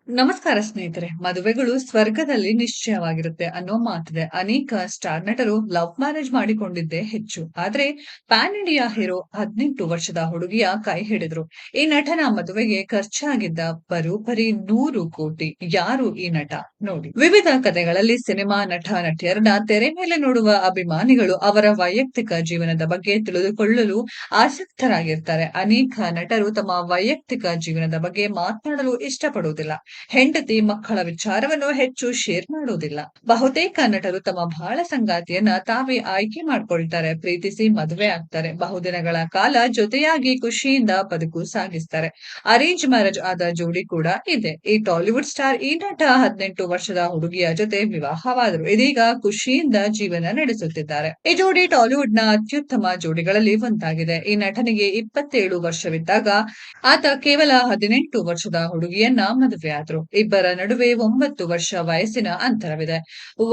ನಮಸ್ಕಾರ ಸ್ನೇಹಿತರೆ. ಮದುವೆಗಳು ಸ್ವರ್ಗದಲ್ಲಿ ನಿಶ್ಚಯವಾಗಿರುತ್ತೆ ಅನ್ನೋ ಮಾತಿದೆ. ಅನೇಕ ಸ್ಟಾರ್ ನಟರು ಲವ್ ಮ್ಯಾರೇಜ್ ಮಾಡಿಕೊಂಡಿದ್ದೇ ಹೆಚ್ಚು. ಆದ್ರೆ ಪ್ಯಾನ್ ಇಂಡಿಯಾ ಹೀರೋ 18 ವರ್ಷದ ಹುಡುಗಿಯ ಕೈ ಹಿಡಿದ್ರು. ಈ ನಟನ ಮದುವೆಗೆ ಖರ್ಚಾಗಿದ್ದ ಬರೋಬ್ಬರಿ 100 ಕೋಟಿ. ಯಾರು ಈ ನಟ? ನೋಡಿ. ವಿವಿಧ ಕಥೆಗಳಲ್ಲಿ ಸಿನಿಮಾ ನಟ ನಟಿಯರನ್ನ ತೆರೆ ಮೇಲೆ ನೋಡುವ ಅಭಿಮಾನಿಗಳು ಅವರ ವೈಯಕ್ತಿಕ ಜೀವನದ ಬಗ್ಗೆ ತಿಳಿದುಕೊಳ್ಳಲು ಆಸಕ್ತರಾಗಿರ್ತಾರೆ. ಅನೇಕ ನಟರು ತಮ್ಮ ವೈಯಕ್ತಿಕ ಜೀವನದ ಬಗ್ಗೆ ಮಾತನಾಡಲು ಇಷ್ಟಪಡುವುದಿಲ್ಲ. ಹೆಂಡತಿ ಮಕ್ಕಳ ವಿಚಾರವನ್ನು ಹೆಚ್ಚು ಶೇರ್ ಮಾಡುವುದಿಲ್ಲ. ಬಹುತೇಕ ನಟರು ತಮ್ಮ ಬಾಳ ಸಂಗಾತಿಯನ್ನ ತಾವೇ ಆಯ್ಕೆ ಮಾಡ್ಕೊಳ್ತಾರೆ, ಪ್ರೀತಿಸಿ ಮದುವೆ ಆಗ್ತಾರೆ, ಬಹುದಿನಗಳ ಕಾಲ ಜೊತೆಯಾಗಿ ಖುಷಿಯಿಂದ ಬದುಕು ಸಾಗಿಸ್ತಾರೆ. ಅರೇಂಜ್ ಮ್ಯಾರೇಜ್ ಆದ ಜೋಡಿ ಕೂಡ ಇದೆ. ಈ ಟಾಲಿವುಡ್ ಸ್ಟಾರ್ ಈ ನಟ 18 ವರ್ಷದ ಹುಡುಗಿಯ ಜೊತೆ ವಿವಾಹವಾದರು. ಇದೀಗ ಖುಷಿಯಿಂದ ಜೀವನ ನಡೆಸುತ್ತಿದ್ದಾರೆ. ಈ ಜೋಡಿ ಟಾಲಿವುಡ್ ನ ಅತ್ಯುತ್ತಮ ಜೋಡಿಗಳಲ್ಲಿ ಒಂದಾಗಿದೆ. ಈ ನಟನಿಗೆ 27 ವರ್ಷವಿದ್ದಾಗ ಆತ ಕೇವಲ 18 ವರ್ಷದ ಹುಡುಗಿಯನ್ನ ಮದುವೆಯಾದರು. ಇಬ್ಬರ ನಡುವೆ 9 ವರ್ಷ ವಯಸ್ಸಿನ ಅಂತರವಿದೆ.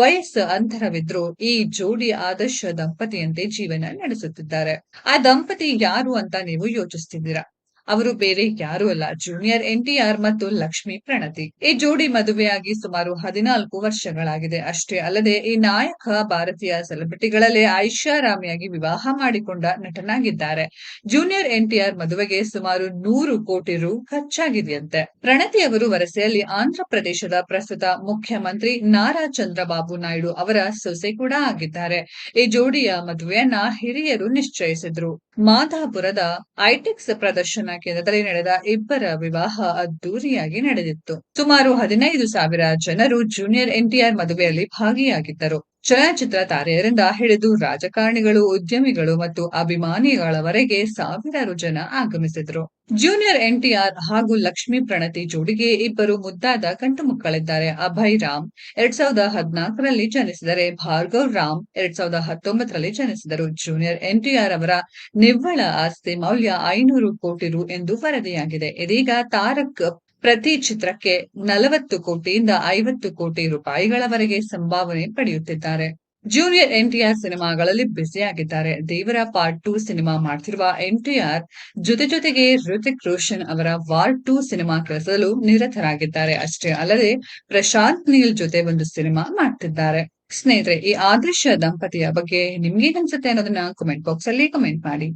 ವಯಸ್ಸು ಅಂತರವಿದ್ರೂ ಈ ಜೋಡಿ ಆದರ್ಶ ದಂಪತಿಯಂತೆ ಜೀವನ ನಡೆಸುತ್ತಿದ್ದಾರೆ. ಆ ದಂಪತಿ ಯಾರು ಅಂತ ನೀವು ಯೋಚಿಸ್ತಿದ್ದೀರಾ? ಅವರು ಬೇರೆ ಯಾರೂ ಅಲ್ಲ, ಜೂನಿಯರ್ ಎನ್ಟಿಆರ್ ಮತ್ತು ಲಕ್ಷ್ಮಿ ಪ್ರಣತಿ. ಈ ಜೋಡಿ ಮದುವೆಯಾಗಿ ಸುಮಾರು 14 ವರ್ಷಗಳಾಗಿದೆ. ಅಷ್ಟೇ ಅಲ್ಲದೆ ಈ ನಾಯಕ ಭಾರತೀಯ ಸೆಲೆಬ್ರಿಟಿಗಳಲ್ಲೇ ಐಷಾರಾಮಿಯಾಗಿ ವಿವಾಹ ಮಾಡಿಕೊಂಡ ನಟನಾಗಿದ್ದಾರೆ. ಜೂನಿಯರ್ ಎನ್ಟಿಆರ್ ಮದುವೆಗೆ ಸುಮಾರು 100 ಕೋಟಿ ರು ಖರ್ಚಾಗಿದೆಯಂತೆ. ಪ್ರಣತಿ ಅವರು ವರಸೆಯಲ್ಲಿ ಆಂಧ್ರ ಪ್ರದೇಶದ ಪ್ರಸ್ತುತ ಮುಖ್ಯಮಂತ್ರಿ ನಾರಾ ಚಂದ್ರಬಾಬು ನಾಯ್ಡು ಅವರ ಸೊಸೆ ಕೂಡ ಆಗಿದ್ದಾರೆ. ಈ ಜೋಡಿಯ ಮದುವೆಯನ್ನ ಹಿರಿಯರು ನಿಶ್ಚಯಿಸಿದ್ರು. ಮಾದಾಪುರದ ಐಟೆಕ್ಸ್ ಪ್ರದರ್ಶನ ಕೇಂದ್ರದಲ್ಲಿ ನಡೆದ ಇಬ್ಬರ ವಿವಾಹ ಅದ್ದೂರಿಯಾಗಿ ನಡೆದಿತ್ತು. ಸುಮಾರು 15,000 ಜನರು ಜೂನಿಯರ್ ಎನ್ಟಿಆರ್ ಮದುವೆಯಲ್ಲಿ ಭಾಗಿಯಾಗಿದ್ದರು. ಚಲನಚಿತ್ರ ತಾರೆಯರಿಂದ ಹಿಡಿದು ರಾಜಕಾರಣಿಗಳು, ಉದ್ಯಮಿಗಳು ಮತ್ತು ಅಭಿಮಾನಿಗಳವರೆಗೆ ಸಾವಿರಾರು ಜನ ಆಗಮಿಸಿದ್ರು. ಜೂನಿಯರ್ ಎನ್ಟಿಆರ್ ಹಾಗೂ ಲಕ್ಷ್ಮಿ ಪ್ರಣತಿ ಜೋಡಿಗೆ ಇಬ್ಬರು ಮುದ್ದಾದ ಗಂಡು ಮಕ್ಕಳಿದ್ದಾರೆ. ಅಭಯ್ ರಾಮ್ 2014ರಲ್ಲಿ ಜನಿಸಿದರೆ ಭಾರ್ಗವ್ ರಾಮ್ 2019ರಲ್ಲಿ ಜನಿಸಿದರು. ಜೂನಿಯರ್ ಎನ್ಟಿಆರ್ ಅವರ ನಿವ್ವಳ ಆಸ್ತಿ ಮೌಲ್ಯ 500 ಕೋಟಿ ರು ಎಂದು ವರದಿಯಾಗಿದೆ. ಇದೀಗ ತಾರಕ್ ಪ್ರತಿ ಚಿತ್ರಕ್ಕೆ 40 ಕೋಟಿಯಿಂದ 50 ಕೋಟಿ ರೂಪಾಯಿಗಳವರೆಗೆ ಸಂಭಾವನೆ ಪಡೆಯುತ್ತಿದ್ದಾರೆ. ಜೂನಿಯರ್ ಎನ್ಟಿಆರ್ ಸಿನಿಮಾಗಳಲ್ಲಿ ಬ್ಯುಸಿಯಾಗಿದ್ದಾರೆ. ದೇವರ ಪಾರ್ಟ್ 2 ಸಿನಿಮಾ ಮಾಡ್ತಿರುವ ಎನ್ಟಿಆರ್ ಜೊತೆಗೆ ಹೃತಿಕ್ ರೋಷನ್ ಅವರ ವಾರ್ 2 ಸಿನಿಮಾ ಕೆಲಸದಲ್ಲೂ ನಿರತರಾಗಿದ್ದಾರೆ. ಅಷ್ಟೇ ಅಲ್ಲದೆ ಪ್ರಶಾಂತ್ ನೀಲ್ ಜೊತೆ ಒಂದು ಸಿನಿಮಾ ಮಾಡ್ತಿದ್ದಾರೆ. ಸ್ನೇಹಿತರೆ, ಈ ಆದರ್ಶ ದಂಪತಿಯ ಬಗ್ಗೆ ನಿಮ್ಗೇನನ್ಸುತ್ತೆ ಅನ್ನೋದನ್ನ ಕಮೆಂಟ್ ಬಾಕ್ಸ್ ಅಲ್ಲಿ ಕಮೆಂಟ್ ಮಾಡಿ.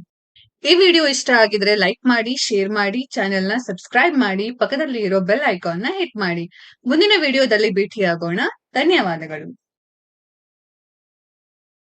ಈ ವಿಡಿಯೋ ಇಷ್ಟ ಆಗಿದ್ರೆ ಲೈಕ್ ಮಾಡಿ, ಶೇರ್ ಮಾಡಿ, ಚಾನೆಲ್ ನ ಸಬ್ಸ್ಕ್ರೈಬ್ ಮಾಡಿ, ಪಕ್ಕದಲ್ಲಿ ಇರೋ ಬೆಲ್ ಐಕಾನ್ ನ ಹಿಟ್ ಮಾಡಿ. ಮುಂದಿನ ವಿಡಿಯೋದಲ್ಲಿ ಭೇಟಿಯಾಗೋಣ. ಧನ್ಯವಾದಗಳು.